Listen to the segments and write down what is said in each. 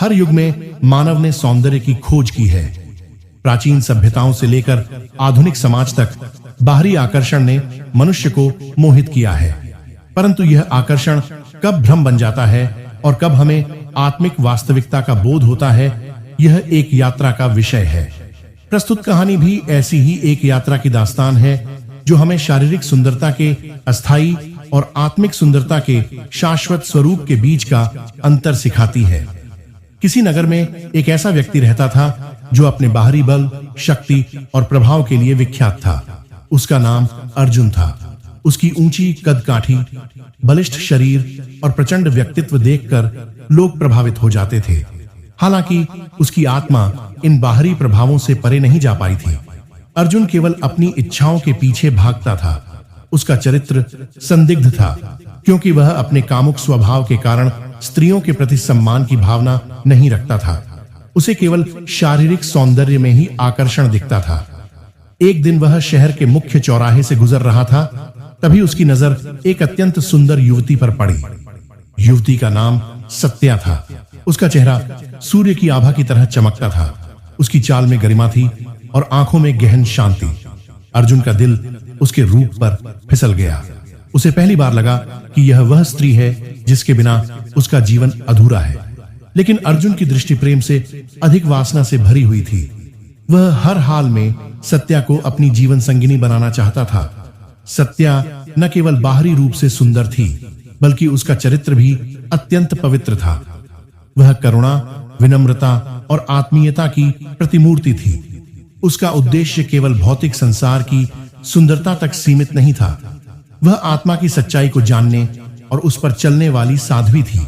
हर युग में मानव ने सौंदर्य की खोज की है। प्राचीन सभ्यताओं से लेकर आधुनिक समाज तक बाहरी आकर्षण ने मनुष्य को मोहित किया है, परंतु यह आकर्षण कब भ्रम बन जाता है और कब हमें आत्मिक वास्तविकता का बोध होता है, यह एक यात्रा का विषय है। प्रस्तुत कहानी भी ऐसी ही एक यात्रा की दास्तान है, जो हमें शारीरिक सुंदरता के अस्थायी और आत्मिक सुंदरता के शाश्वत स्वरूप के बीच का अंतर सिखाती है। किसी नगर में एक ऐसा व्यक्ति रहता था जो अपने बाहरी बल, शक्ति और प्रभाव के लिए विख्यात था। उसका नाम अर्जुन था। उसकी ऊंची कद-काठी, बलिष्ठ शरीर और प्रचंड व्यक्तित्व देखकर लोग प्रभावित हो जाते थे। हालांकि उसकी आत्मा इन बाहरी प्रभावों से परे नहीं जा पाई थी। अर्जुन केवल अपनी इच्छाओं के पीछे भागता था। उसका चरित्र संदिग्ध था, क्योंकि वह अपने कामुक स्वभाव के कारण स्त्रियों के प्रति सम्मान की भावना नहीं रखता था। उसे केवल शारीरिक सौंदर्य में ही आकर्षण दिखता था। एक दिन वह शहर के मुख्य चौराहे से गुजर रहा था, तभी उसकी नजर एक अत्यंत सुंदर युवती पर पड़ी। युवती का नाम सत्या था। उसका चेहरा सूर्य की आभा की तरह चमकता था। उसकी चाल में गरिमा थी और आंखों में गहन शांति। अर्जुन का दिल उसके रूप पर फिसल गया। उसे पहली बार लगा कि यह वह स्त्री है जिसके बिना उसका जीवन अधूरा है। लेकिन अर्जुन की दृष्टि प्रेम से अधिक वासना से भरी हुई थी। वह हर हाल में सत्या को अपनी जीवन संगिनी बनाना चाहता था। सत्या न केवल बाहरी रूप से सुंदर थी, बल्कि उसका चरित्र भी अत्यंत पवित्र था। वह करुणा, विनम्रता और आत्मीयता की प्रतिमूर्ति थी। उसका उद्देश्य केवल भौतिक संसार की सुंदरता तक सीमित नहीं था। वह आत्मा की सच्चाई को जानने और उस पर चलने वाली साध्वी थी।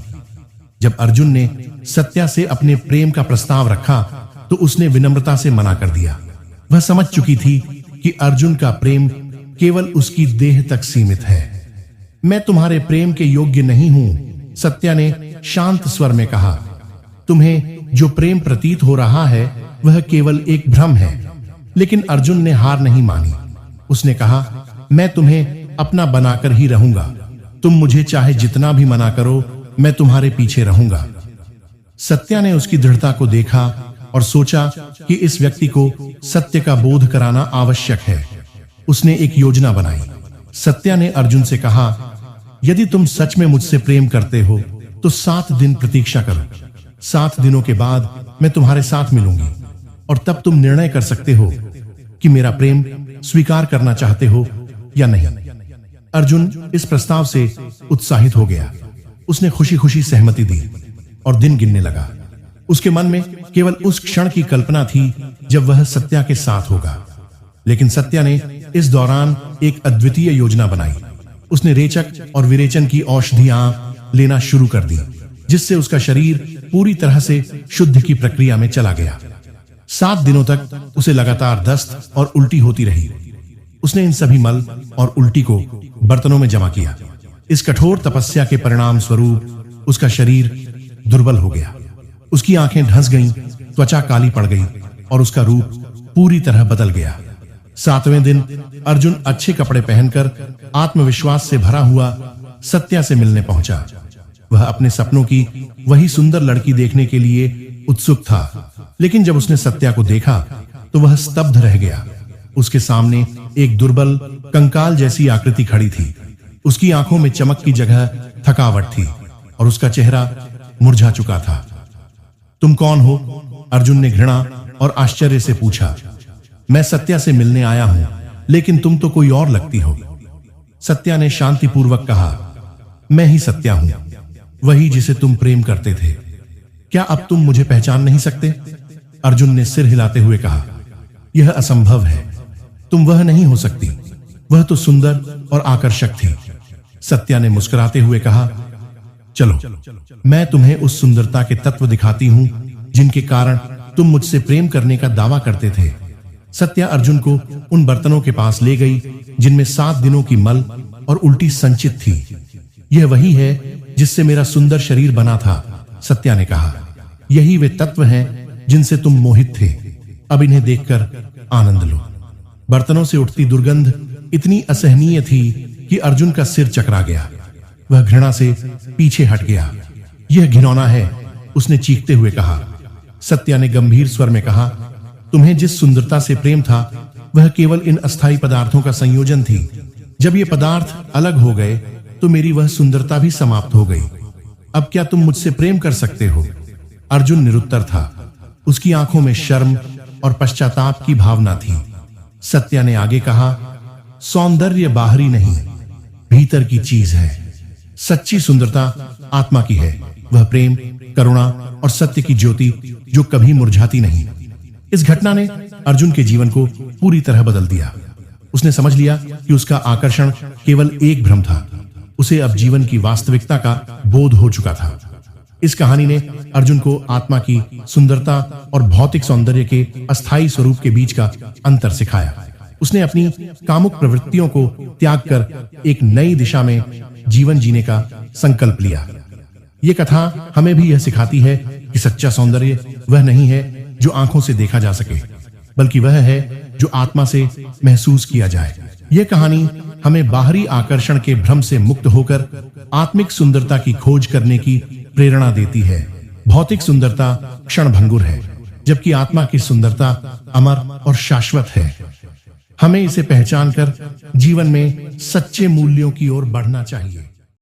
जब अर्जुन ने सत्या से अपने प्रेम का प्रस्ताव रखा, तो उसने विनम्रता से मना कर दिया। वह समझ चुकी थी कि अर्जुन का प्रेम केवल उसकी देह तक सीमित है। मैं तुम्हारे प्रेम के योग्य नहीं हूं, सत्या ने शांत स्वर में कहा। तुम्हें जो प्रेम प्रतीत हो रहा है, वह केवल एक भ्रम है। लेकिन अर्जुन ने हार नहीं मानी। उसने कहा, मैं तुम्हें अपना बनाकर ही रहूंगा। तुम मुझे चाहे जितना भी मना करो, मैं तुम्हारे पीछे रहूंगा। सत्या ने उसकी दृढ़ता को देखा और सोचा कि इस व्यक्ति को सत्य का बोध कराना आवश्यक है। उसने एक योजना बनाई। सत्या ने अर्जुन से कहा, यदि तुम सच में मुझसे प्रेम करते हो, तो 7 दिन प्रतीक्षा करो। 7 दिनों के बाद मैं तुम्हारे साथ मिलूंगी और तब तुम निर्णय कर सकते हो कि मेरा प्रेम स्वीकार करना चाहते हो या नहीं। अर्जुन इस प्रस्ताव से उत्साहित हो गया। उसने खुशी-खुशी सहमति दी और दिन गिनने लगा। उसके मन में केवल उस क्षण की कल्पना थी जब वह सत्या के साथ होगा। लेकिन सत्या ने इस दौरान एक अद्वितीय योजना बनाई। उसने रेचक और विरेचन की औषधियां लेना शुरू कर दी, जिससे उसका शरीर पूरी तरह से शुद्ध की प्रक्रिया में चला गया। 7 दिनों तक उसे लगातार दस्त और उल्टी होती रही। उसने इन सभी मल और उल्टी को बर्तनों में जमा किया। इस कठोर तपस्या के परिणाम स्वरूप उसका शरीर दुर्बल हो गया। उसकी आंखें धंस गईं, त्वचा काली पड़ गई और उसका रूप पूरी तरह बदल गया। 7वें दिन अर्जुन अच्छे कपड़े पहनकर आत्मविश्वास से भरा हुआ सत्या से मिलने पहुंचा। वह अपने सपनों की वही सुंदर लड़की देखने के लिए उत्सुक था। लेकिन जब उसने सत्या को देखा, तो वह स्तब्ध रह गया। उसके सामने एक दुर्बल कंकाल जैसी आकृति खड़ी थी। उसकी आंखों में चमक की जगह थकावट थी और उसका चेहरा मुरझा चुका था। तुम कौन हो? अर्जुन ने घृणा और आश्चर्य से पूछा। मैं सत्या से मिलने आया हूं, लेकिन तुम तो कोई और लगती हो। सत्या ने शांतिपूर्वक कहा, मैं ही सत्या हूं, वही जिसे तुम प्रेम करते थे। क्या अब तुम मुझे पहचान नहीं सकते? अर्जुन ने सिर हिलाते हुए कहा, यह असंभव है। तुम वह नहीं हो सकती। वह तो सुंदर और आकर्षक थी। सत्या ने मुस्कुराते हुए कहा, चलो, मैं तुम्हें उस सुंदरता के तत्व दिखाती हूं जिनके कारण तुम मुझसे प्रेम करने का दावा करते थे। सत्या अर्जुन को उन बर्तनों के पास ले गई जिनमें 7 दिनों की मल और उल्टी संचित थी। यह वही है जिससे मेरा सुंदर शरीर बना था, सत्या ने कहा। यही वे तत्व हैं जिनसे तुम मोहित थे। अब इन्हें देखकर आनंद लो। बर्तनों से उठती दुर्गंध इतनी असहनीय थी कि अर्जुन का सिर चकरा गया। वह घृणा से पीछे हट गया। यह घिनौना है, उसने चीखते हुए कहा। सत्या ने गंभीर स्वर में कहा, तुम्हें जिस सुंदरता से प्रेम था वह केवल इन अस्थायी पदार्थों का संयोजन थी। जब ये पदार्थ अलग हो गए तो मेरी वह सुंदरता भी समाप्त हो गई। अब क्या तुम मुझसे प्रेम कर सकते हो? अर्जुन निरुत्तर था। उसकी आंखों में शर्म और पश्चाताप की भावना थी। सत्या ने आगे कहा, सौंदर्य बाहरी नहीं, भीतर की चीज है। सच्ची सुंदरता आत्मा की है। वह प्रेम, करुणा और सत्य की ज्योति जो कभी मुरझाती नहीं। इस घटना ने अर्जुन के जीवन को पूरी तरह बदल दिया। उसने समझ लिया कि उसका आकर्षण केवल एक भ्रम था। उसे अब जीवन की वास्तविकता का बोध हो चुका था। इस कहानी ने अर्जुन को आत्मा की सुंदरता और भौतिक सौंदर्य के अस्थायी स्वरूप के बीच का अंतर सिखाया। उसने अपनी कामुक प्रवृत्तियों को त्याग कर एक नई दिशा में जीवन जीने का संकल्प लिया। यह कथा हमें भी यह सिखाती है कि सच्चा सौंदर्य वह नहीं है जो आंखों से देखा जा सके, बल्कि वह है जो आत्मा से महसूस किया जाए। यह कहानी हमें बाहरी आकर्षण के भ्रम से मुक्त होकर आत्मिक सुंदरता की खोज करने की प्रेरणा देती है। भौतिक सुंदरता क्षणभंगुर है, जबकि आत्मा की सुंदरता अमर और शाश्वत है। हमें इसे पहचान कर जीवन में सच्चे मूल्यों की ओर बढ़ना चाहिए।